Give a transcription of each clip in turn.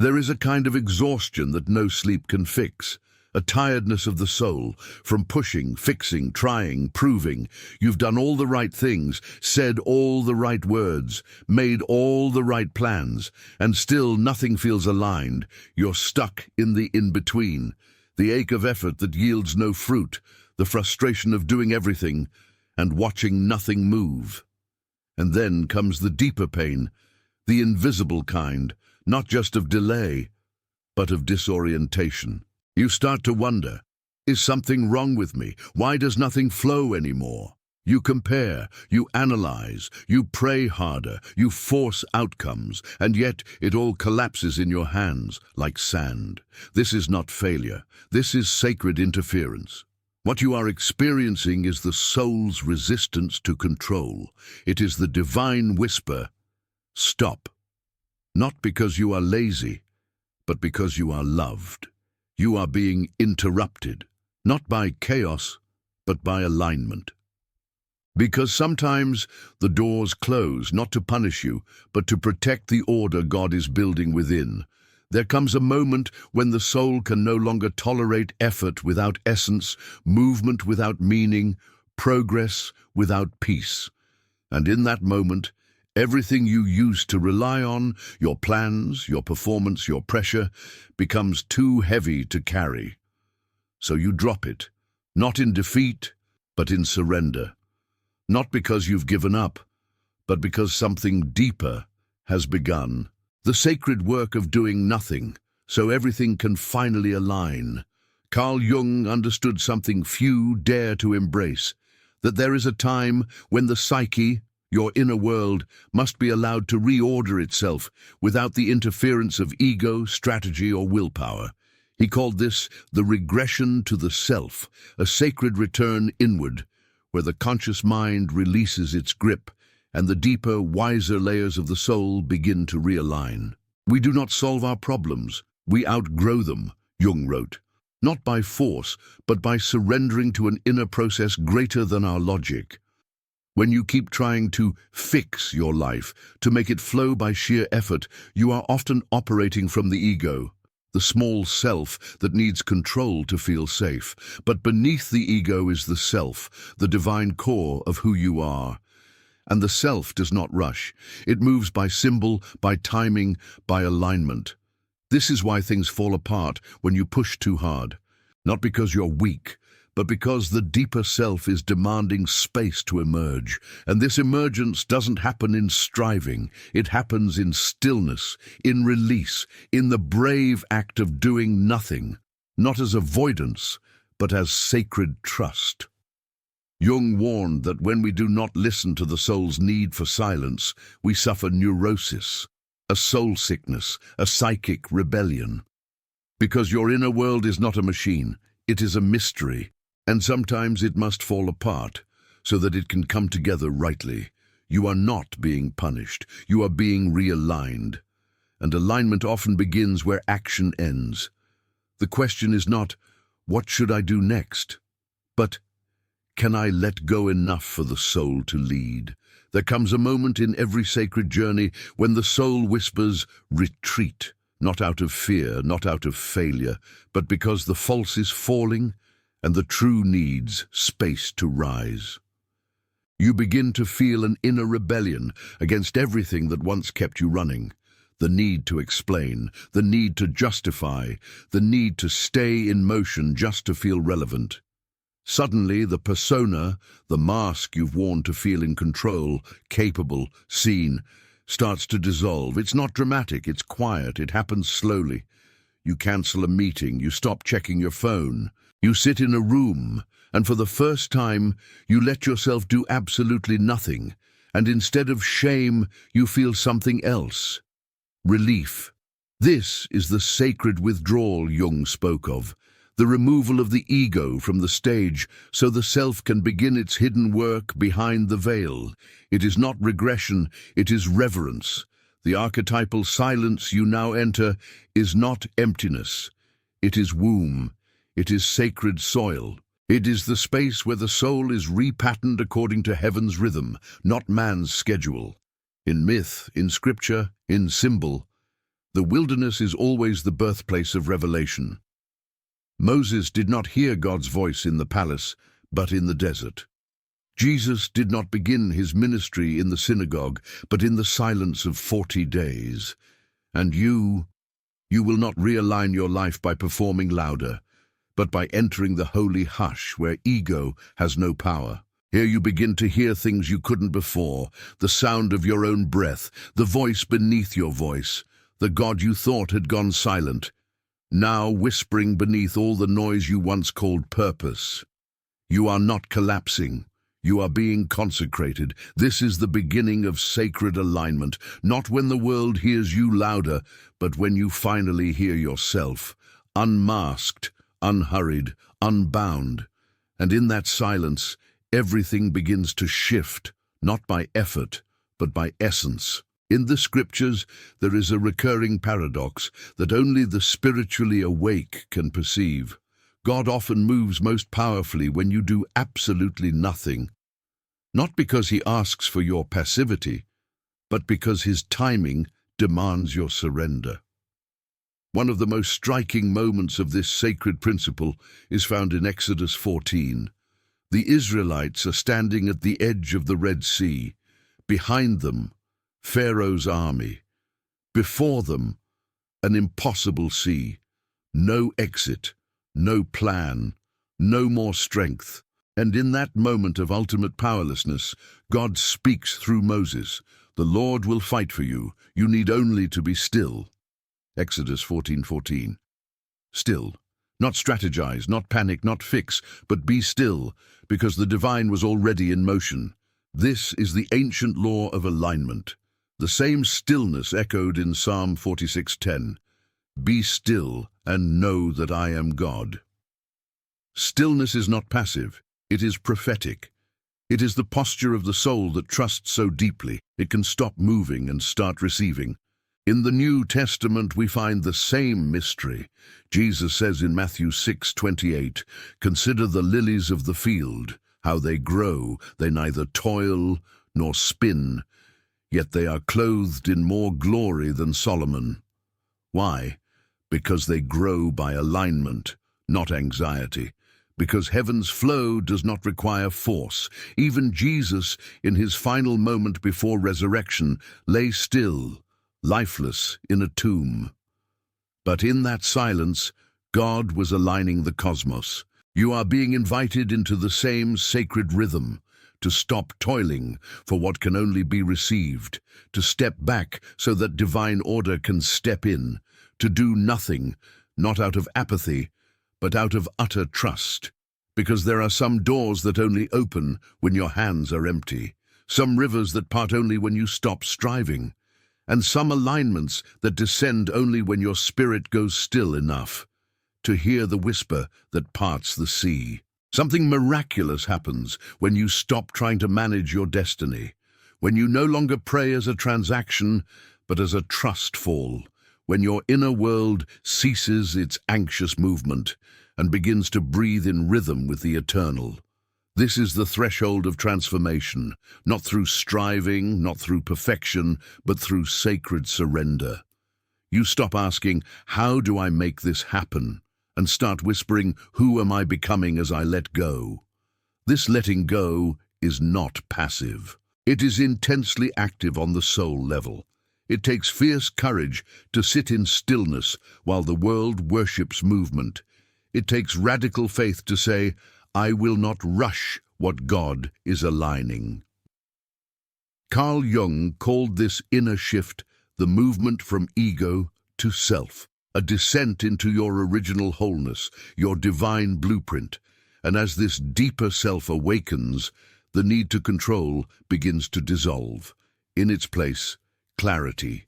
There is a kind of exhaustion that no sleep can fix, a tiredness of the soul, from pushing, fixing, trying, proving. You've done all the right things, said all the right words, made all the right plans, and still nothing feels aligned. You're stuck in the in-between, the ache of effort that yields no fruit, the frustration of doing everything and watching nothing move. And then comes the deeper pain, the invisible kind, not just of delay, but of disorientation. You start to wonder, is something wrong with me? Why does nothing flow anymore? You compare, you analyze, you pray harder, you force outcomes, and yet it all collapses in your hands like sand. This is not failure. This is sacred interference. What you are experiencing is the soul's resistance to control. It is the divine whisper, stop. Not because you are lazy, but because you are loved. You are being interrupted, not by chaos, but by alignment. Because sometimes the doors close, not to punish you, but to protect the order God is building within. There comes a moment when the soul can no longer tolerate effort without essence, movement without meaning, progress without peace. And in that moment, everything you used to rely on, your plans, your performance, your pressure, becomes too heavy to carry. So you drop it, not in defeat, but in surrender. Not because you've given up, but because something deeper has begun. The sacred work of doing nothing, so everything can finally align. Carl Jung understood something few dare to embrace, that there is a time when the psyche, your inner world, must be allowed to reorder itself without the interference of ego, strategy, or willpower. He called this the regression to the self, a sacred return inward, where the conscious mind releases its grip and the deeper, wiser layers of the soul begin to realign. We do not solve our problems, we outgrow them, Jung wrote, not by force, but by surrendering to an inner process greater than our logic. When you keep trying to fix your life, to make it flow by sheer effort, you are often operating from the ego, the small self that needs control to feel safe. But beneath the ego is the self, the divine core of who you are. And the self does not rush. It moves by symbol, by timing, by alignment. This is why things fall apart when you push too hard. Not because you're weak, but because the deeper self is demanding space to emerge. And this emergence doesn't happen in striving. It happens in stillness, in release, in the brave act of doing nothing, not as avoidance, but as sacred trust. Jung warned that when we do not listen to the soul's need for silence, we suffer neurosis, a soul sickness, a psychic rebellion. Because your inner world is not a machine, it is a mystery. And sometimes it must fall apart so that it can come together rightly. You are not being punished. You are being realigned. And alignment often begins where action ends. The question is not, what should I do next? But, can I let go enough for the soul to lead? There comes a moment in every sacred journey when the soul whispers, retreat, not out of fear, not out of failure, but because the false is falling, and the true needs space to rise. You begin to feel an inner rebellion against everything that once kept you running. The need to explain, the need to justify, the need to stay in motion just to feel relevant. Suddenly, the persona, the mask you've worn to feel in control, capable, seen, starts to dissolve. It's not dramatic, it's quiet, it happens slowly. You cancel a meeting, you stop checking your phone. You sit in a room, and for the first time, you let yourself do absolutely nothing, and instead of shame, you feel something else. Relief. This is the sacred withdrawal Jung spoke of, the removal of the ego from the stage so the self can begin its hidden work behind the veil. It is not regression, it is reverence. The archetypal silence you now enter is not emptiness, it is womb. It is sacred soil. It is the space where the soul is repatterned according to heaven's rhythm, not man's schedule. In myth, in scripture, in symbol, The wilderness is always the birthplace of revelation. Moses did not hear God's voice in the palace, but in the desert. Jesus did not begin his ministry in the synagogue, but in the silence of 40 days. And you will not realign your life by performing louder, but by entering the holy hush where ego has no power. Here you begin to hear things you couldn't before, the sound of your own breath, the voice beneath your voice, the God you thought had gone silent, now whispering beneath all the noise you once called purpose. You are not collapsing. You are being consecrated. This is the beginning of sacred alignment, not when the world hears you louder, but when you finally hear yourself, unmasked, unhurried, unbound. And in that silence, everything begins to shift, not by effort, but by essence. In the scriptures, there is a recurring paradox that only the spiritually awake can perceive. God often moves most powerfully when you do absolutely nothing, not because he asks for your passivity, but because his timing demands your surrender. One of the most striking moments of this sacred principle is found in Exodus 14. The Israelites are standing at the edge of the Red Sea. Behind them, Pharaoh's army. Before them, an impossible sea. No exit, no plan, no more strength. And in that moment of ultimate powerlessness, God speaks through Moses. The Lord will fight for you. You need only to be still. Exodus 14:14. Still. Not strategize, not panic, not fix, but be still, because the divine was already in motion. This is the ancient law of alignment. The same stillness echoed in Psalm 46:10. Be still and know that I am God. Stillness is not passive. It is prophetic. It is the posture of the soul that trusts so deeply it can stop moving and start receiving. In the New Testament we find the same mystery. Jesus says in Matthew 6:28, "Consider the lilies of the field, how they grow. They neither toil nor spin, yet they are clothed in more glory than Solomon." Why? Because they grow by alignment, not anxiety. Because heaven's flow does not require force. Even Jesus, in his final moment before resurrection, lay still, lifeless in a tomb. But in that silence, God was aligning the cosmos. You are being invited into the same sacred rhythm, to stop toiling for what can only be received, to step back so that divine order can step in, to do nothing, not out of apathy, but out of utter trust. Because there are some doors that only open when your hands are empty, some rivers that part only when you stop striving, and some alignments that descend only when your spirit goes still enough to hear the whisper that parts the sea. Something miraculous happens when you stop trying to manage your destiny, when you no longer pray as a transaction, but as a trust fall, when your inner world ceases its anxious movement and begins to breathe in rhythm with the eternal. This is the threshold of transformation, not through striving, not through perfection, but through sacred surrender. You stop asking, "How do I make this happen?" and start whispering, "Who am I becoming as I let go?" This letting go is not passive. It is intensely active on the soul level. It takes fierce courage to sit in stillness while the world worships movement. It takes radical faith to say, "I will not rush what God is aligning." Carl Jung called this inner shift the movement from ego to self, a descent into your original wholeness, your divine blueprint. And as this deeper self awakens, the need to control begins to dissolve. In its place, clarity,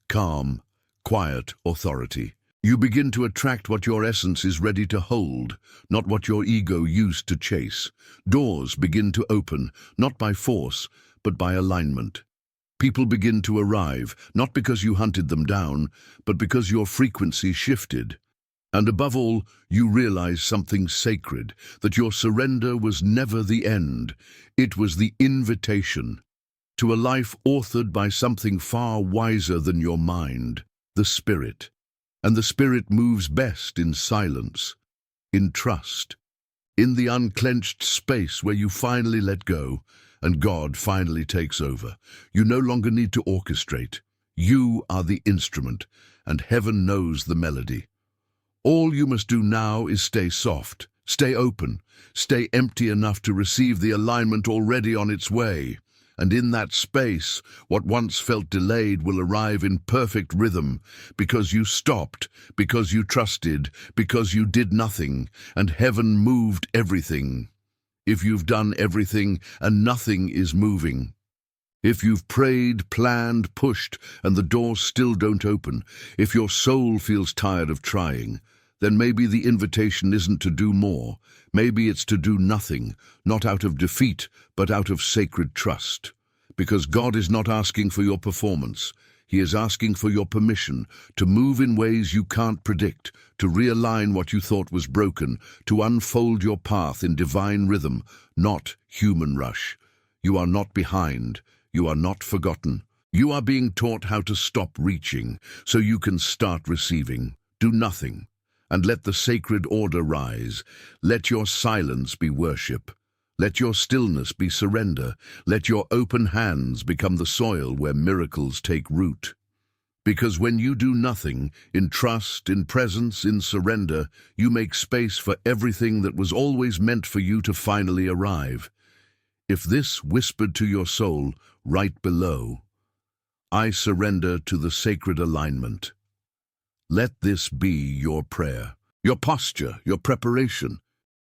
calm, quiet authority. You begin to attract what your essence is ready to hold, not what your ego used to chase. Doors begin to open, not by force, but by alignment. People begin to arrive, not because you hunted them down, but because your frequency shifted. And above all, you realize something sacred, that your surrender was never the end. It was the invitation to a life authored by something far wiser than your mind. the Spirit. And the Spirit moves best in silence, in trust, in the unclenched space where you finally let go and God finally takes over. You no longer need to orchestrate. You are the instrument, and heaven knows the melody. All you must do now is stay soft, stay open, stay empty enough to receive the alignment already on its way. And in that space, what once felt delayed will arrive in perfect rhythm, because you stopped, because you trusted, because you did nothing, and heaven moved everything. If you've done everything and nothing is moving, if you've prayed, planned, pushed, and the doors still don't open, if your soul feels tired of trying, then maybe the invitation isn't to do more. Maybe it's to do nothing, not out of defeat, but out of sacred trust. Because God is not asking for your performance. He is asking for your permission to move in ways you can't predict, to realign what you thought was broken, to unfold your path in divine rhythm, not human rush. You are not behind. You are not forgotten. You are being taught how to stop reaching so you can start receiving. Do nothing, and let the sacred order rise. Let your silence be worship. Let your stillness be surrender. Let your open hands become the soil where miracles take root. Because when you do nothing, in trust, in presence, in surrender, you make space for everything that was always meant for you to finally arrive. If this whispered to your soul, right below, I surrender to the sacred alignment. Let this be your prayer, your posture, your preparation,